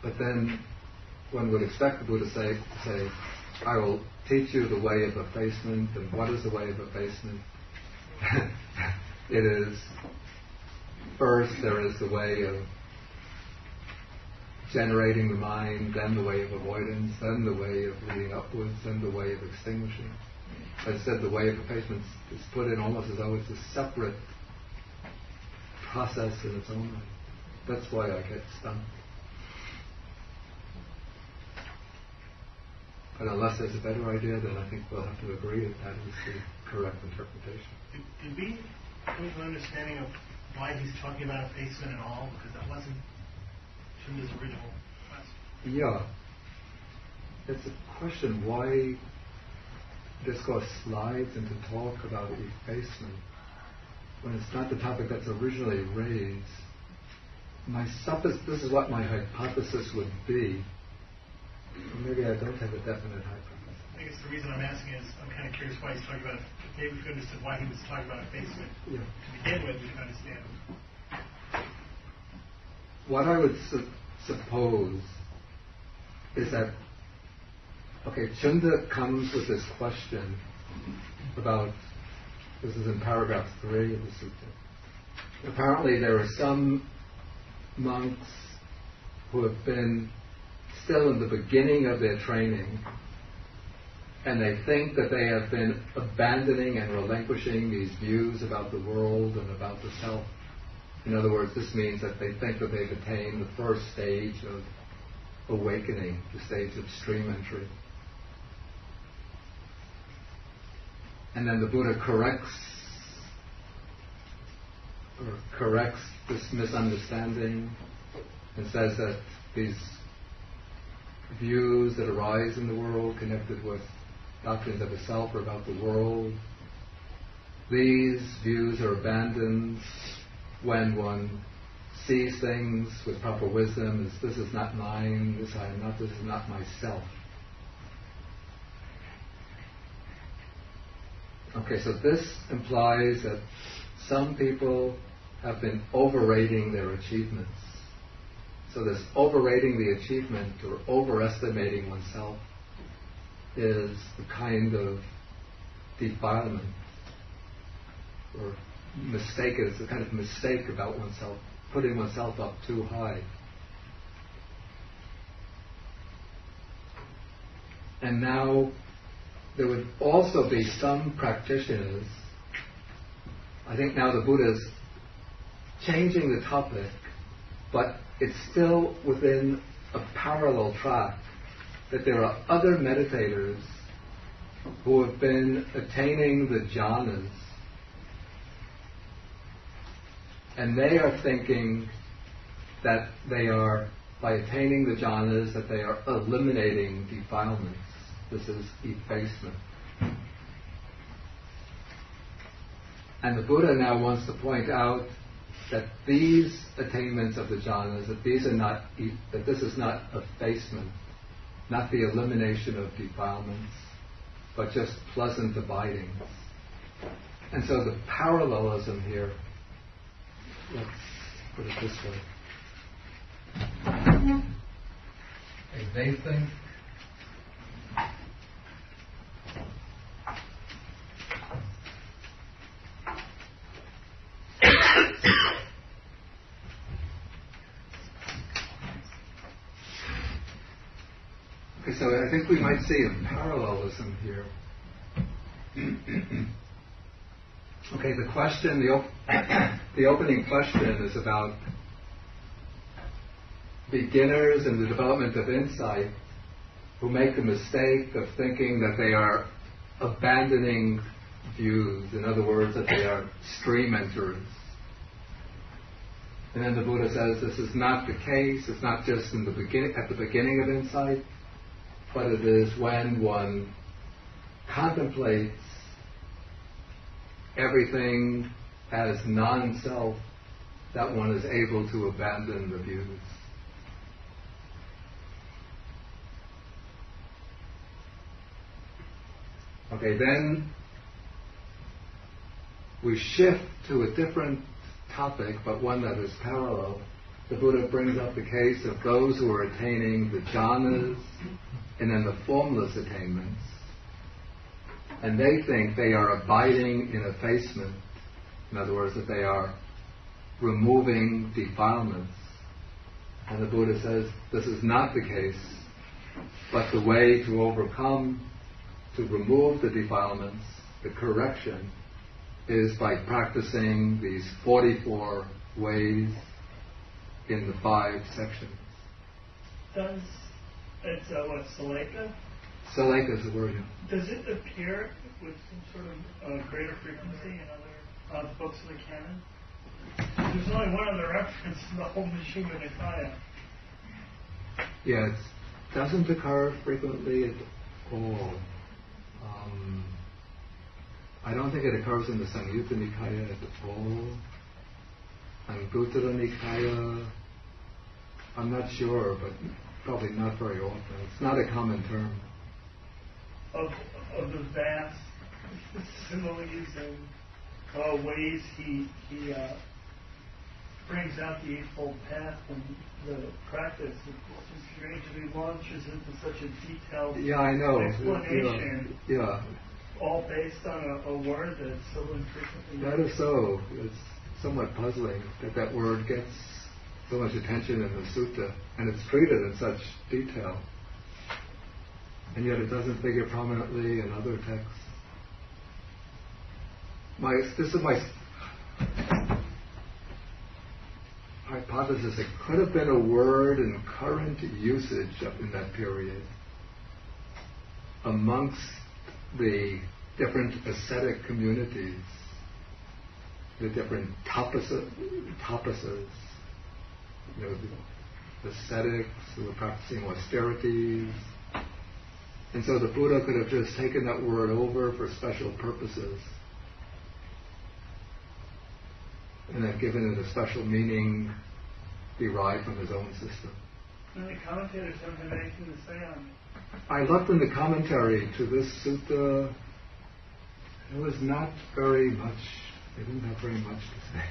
But then one would expect the Buddha to say, I will teach you the way of effacement. And what is the way of effacement? It is, first there is the way of generating the mind, then the way of avoidance, then the way of leading upwards, then the way of extinguishing. As I said, the way of effacement is put in almost as though it's a separate process in its own way. That's why I get stumped. But unless there's a better idea, then I think we'll have to agree that that is the correct interpretation. Did we have an understanding of why he's talking about effacement at all? Because that wasn't Chunda's original question. Yeah. It's a question, why discourse slides into talk about effacement, when it's not the topic that's originally raised, this is what my hypothesis would be. Maybe I don't have a definite hypothesis. I guess the reason I'm asking is I'm kind of curious why he's talking about it. Maybe if we understood why he was talking about effacement to begin with, we can understand. What I would suppose is that, Chunda comes with this question about, this is in paragraph 3 of the Sutta. Apparently there are some monks who have been still in the beginning of their training, and they think that they have been abandoning and relinquishing these views about the world and about the self. In other words, this means that they think that they've attained the first stage of awakening, the stage of stream entry. And then the Buddha corrects this misunderstanding and says that these views that arise in the world connected with doctrines of the self or about the world, these views are abandoned when one sees things with proper wisdom as this is not mine, this I am not, this is not myself. So this implies that some people have been overrating their achievements. So this overrating the achievement or overestimating oneself is the kind of defilement or mistake. It's a kind of mistake about oneself, putting oneself up too high. And now there would also be some practitioners, I think now the Buddha's changing the topic, but it's still within a parallel track, that there are other meditators who have been attaining the jhanas, and they are thinking that they are, by attaining the jhanas, that they are eliminating defilements. This is effacement. And the Buddha now wants to point out that these attainments of the jhanas, that this is not effacement, not the elimination of defilements, but just pleasant abiding. And so the parallelism here, let's put it this way. They think so I think we might see a parallelism here. The question, the opening question is about beginners in the development of insight who make the mistake of thinking that they are abandoning views. In other words, that they are stream enterers. And then the Buddha says this is not the case. It's not just at the beginning of insight, but it is when one contemplates everything as non-self that one is able to abandon the views. Then we shift to a different topic, but one that is parallel. The Buddha brings up the case of those who are attaining the jhanas and then the formless attainments, and they think they are abiding in effacement. In other words, that they are removing defilements. And the Buddha says this is not the case, but the way to overcome, to remove the defilements, the correction, is by practicing these 44 ways in the 5 sections. It's what, Sallekha? Sallekha is the word. Does it appear with some sort of greater frequency in other books of the canon? There's only one other reference in the whole Majjhima Nikaya. Yeah, it doesn't occur frequently at all. I don't think it occurs in the Samyutta Nikaya at all. Anguttara Nikaya, I'm not sure, but probably not very often. It's not a common term. Of the vast similes and ways he brings out the Eightfold Path and the practice, it's strange that he launches into such a detailed explanation. Yeah. All based on a word that's so infrequently used. That is so. It's somewhat puzzling that word gets so much attention in the sutta, and it's treated in such detail, and yet it doesn't figure prominently in other texts. This is my hypothesis. It could have been a word in current usage up in that period amongst the different ascetic communities, the different tapases, the ascetics who were practicing austerities. And so the Buddha could have just taken that word over for special purposes and then given it a special meaning derived from his own system. And the commentators don't have anything to say on it. I looked in the commentary to this sutta. It was not very much. They didn't have very much to say.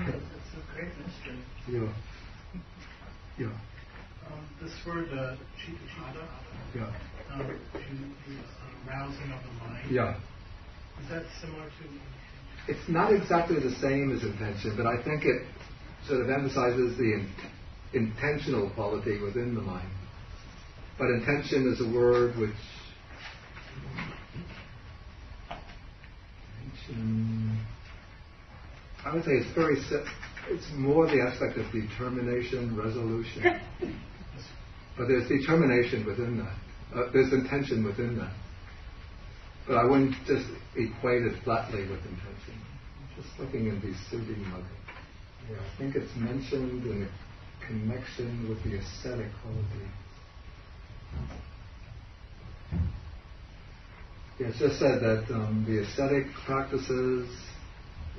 It's a great mystery. Yeah. This word, chitta, rousing of the mind. Yeah. Is that similar to? It's not exactly the same as intention, but I think it sort of emphasizes the intentional quality within the mind. But intention is a word which I would say it's more the aspect of determination, resolution. But there's determination within that. There's intention within that. But I wouldn't just equate it flatly with intention. Just looking in the Suddhimagga. Yeah, I think it's mentioned in a connection with the ascetic quality. Yeah, it's just said that the ascetic practices,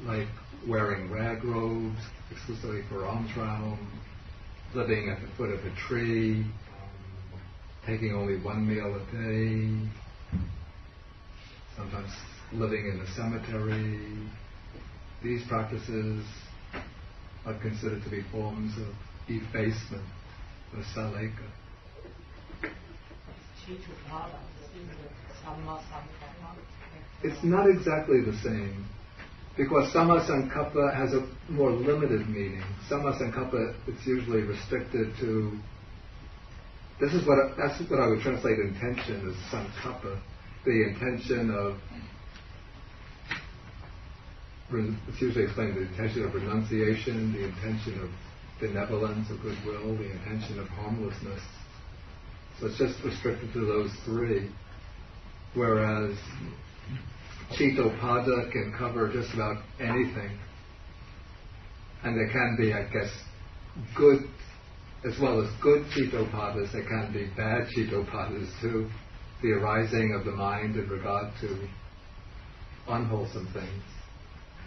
like wearing rag robes exclusively for almsround, living at the foot of a tree, taking only one meal a day, sometimes living in a cemetery, these practices are considered to be forms of effacement, or Sallekha. It's not exactly the same, because Samma Sankappa has a more limited meaning. Samma Sankappa, it's usually restricted to. That's what I would translate intention as Sankappa, the intention of. It's usually explained the intention of renunciation, the intention of benevolence, of goodwill, the intention of harmlessness. So it's just restricted to those three. Whereas Chitta-pada can cover just about anything. And there can be, I guess, good, as well as good Chitta-padas, there can be bad Chitta-padas too. The arising of the mind in regard to unwholesome things.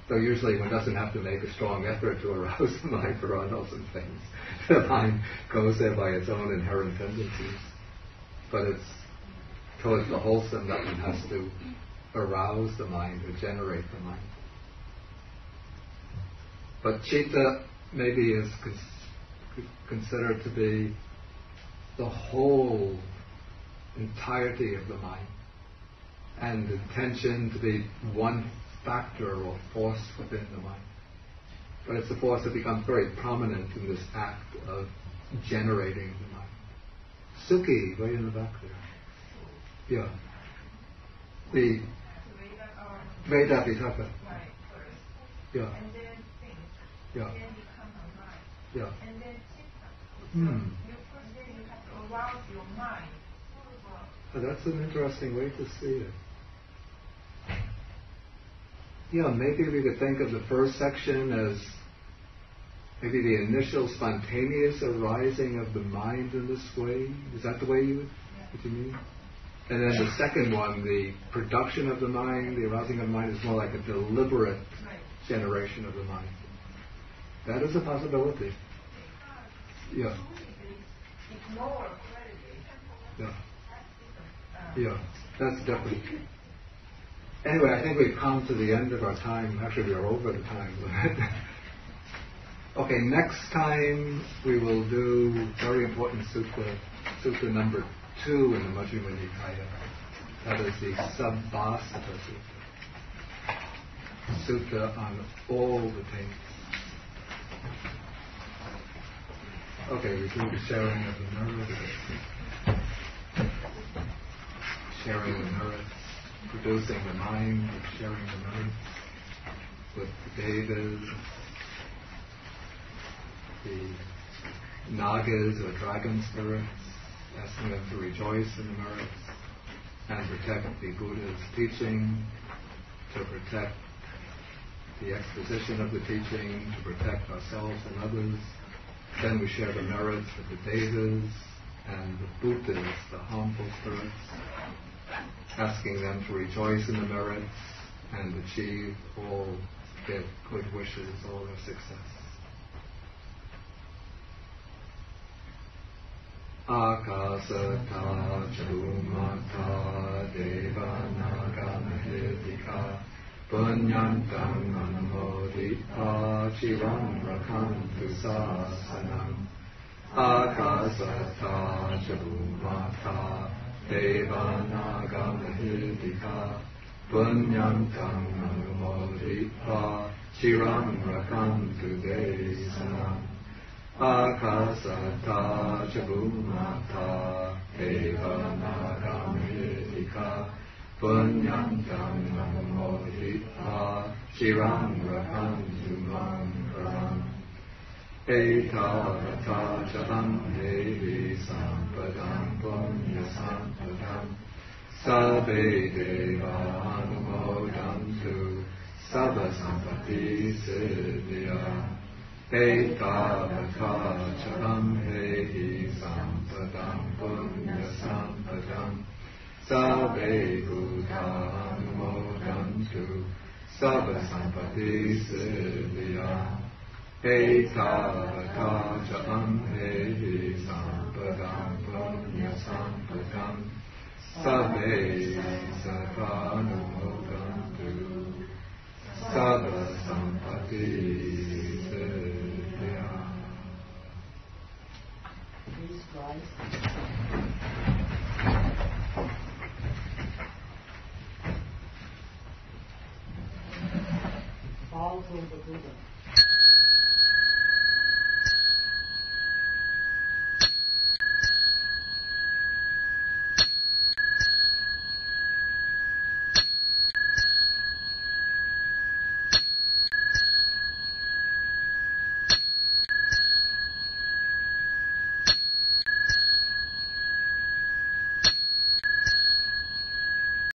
Though usually one doesn't have to make a strong effort to arouse the mind for unwholesome things. The mind goes there by its own inherent tendencies. But it's towards the wholesome that one has to arouse the mind or generate the mind. But citta maybe is considered to be the whole entirety of the mind, and intention to be one factor or force within the mind. But it's a force that becomes very prominent in this act of generating the mind. Sukhi, way in the back there. Yeah. The Veda Vitaka. Yeah. And then think. Yeah. And then become a mind. Yeah. And then chitta. You first then you have to arouse your mind. That's an interesting way to see it. Yeah, maybe we could think of the first section as maybe the initial spontaneous arising of the mind in this way. Is that the way what you mean? And then the second one, the production of the mind, the arousing of the mind, is more like a deliberate generation of the mind. That is a possibility. Yeah. Yeah. Yeah, that's different. Anyway, I think we've come to the end of our time. Actually, we are over the time limit. Okay, next time we will do very important sutta number 2 in the Majjhima Nikaya. That is the Sabbasata Sutta. Sutta on all the taints. Okay, we do the sharing of the merits. Sharing the merits. Producing the mind, sharing the merits with the devas, the nagas or dragon spirits, asking them to rejoice in the merits and protect the Buddha's teaching, to protect the exposition of the teaching, to protect ourselves and others. Then we share the merits with the devas and the Bhutas, the harmful spirits, asking them to rejoice in the merits and achieve all their good wishes, all their success. Akasata Chumata Devanaga Mahedika Punyantam Anamodita Chiram Rakantu Sasanam Akasata Chumata Devanaga Mahedika Punyantam Anamodita Chiram Rakantu Desanam Akasata Chabhumata Devanaga Mahedika Punyantam Namodita Chiram Rakantu Mankaram Etarata Chalam Devi Sampadam Punya Sampadam Sabbe Deva Anumodantu Sabba Sampati Siddhya Etavata Chalam Hehi Sampadam Punya Sampadam Sabbe Buddha Anumodantu Sabba Sampati Siddhya Etavata Chalam Hehi Sampadam Punya Sampadam Sabbe Sattva Anumodantu Sabba Sampati Follow the Buddha.